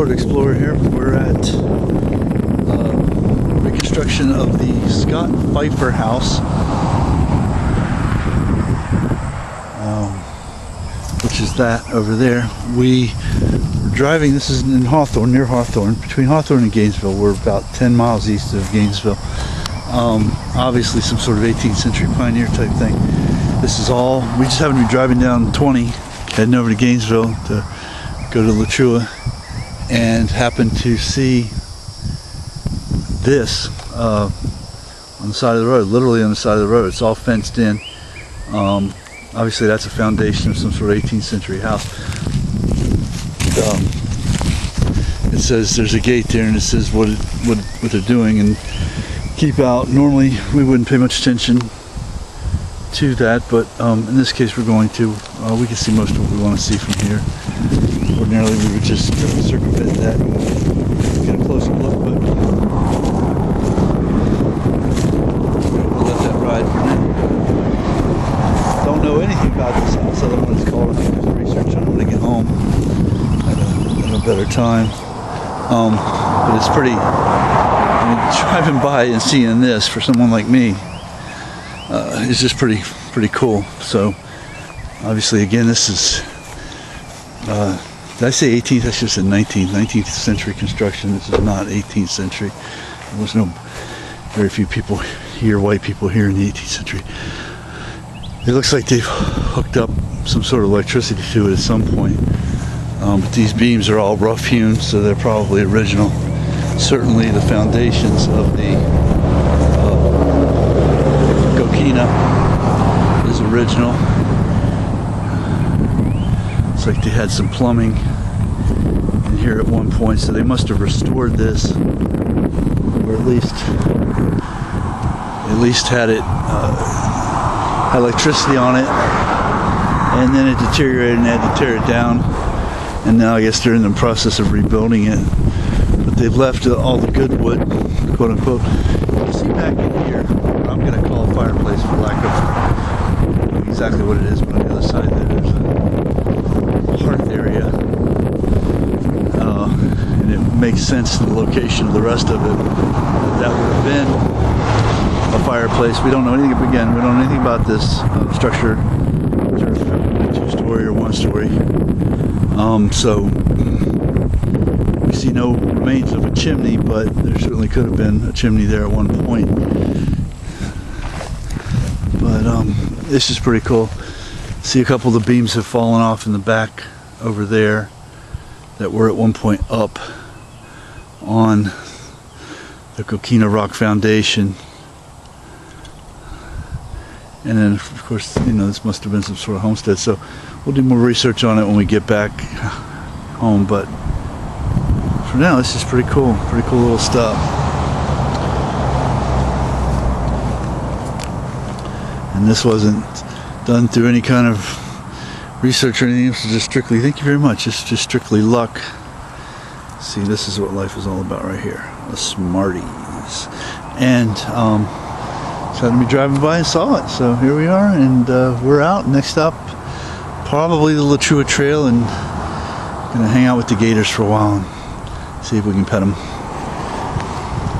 Florida Explorer here. We're at reconstruction of the Scott Pfeiffer house, which is that over there. We were driving, this is in Hawthorne, near Hawthorne, between Hawthorne and Gainesville. We're about 10 miles east of Gainesville. Obviously some sort of 18th century pioneer type thing. This is all, we just happened to be driving down 20, heading over to Gainesville to go to Lachua, and happened to see this on the side of the road, literally on the side of the road. It's all fenced in. Obviously that's a foundation of some sort of 18th century house. It says there's a gate there, and it says what they're doing, and keep out. Normally we wouldn't pay much attention to that, but in this case we're going to. We can see most of what we want to see from here. Ordinarily we would just circumvent that and get a closer look, but we'll let that ride for now. Don't know anything about this house other than what it's called. I think there's research on it when I get home at a better time. But it's pretty, I mean, driving by and seeing this for someone like me is just pretty cool. So obviously, again, this is did I say 18th? I should have said 19th century construction. This is not 18th century. There was very few people here, white people here in the 18th century. It looks like they've hooked up some sort of electricity to it at some point. But these beams are all rough hewn, so they're probably original. Certainly the foundations of the coquina is original. Looks like they had some plumbing in here at one point, so they must have restored this, or at least had it had electricity on it, and then it deteriorated and they had to tear it down, and now I guess they're in the process of rebuilding it. But they've left all the good wood, quote unquote. You can see back in here, I'm going to call a fireplace for lack of knowing exactly what it is, but on the other side there's a hearth area, and it makes sense to the location of the rest of it that would have been a fireplace. We don't know anything, again, we don't know anything about this structure, whether it's a 2-story or 1-story. So we see no remains of a chimney, but there certainly could have been a chimney there at one point. But it's just pretty cool. See, a couple of the beams have fallen off in the back over there that were at one point up on the coquina rock foundation. And then, of course, you know, this must have been some sort of homestead. So we'll do more research on it when we get back home. But for now, this is pretty cool little stuff. And this wasn't done through any kind of research or anything. This is just strictly, thank you very much, it's just strictly luck. See, this is what life is all about right here. The Smarties. And so I happened to be driving by and saw it. So here we are, and we're out. Next up, probably the Lachua Trail, and gonna hang out with the gators for a while and see if we can pet them.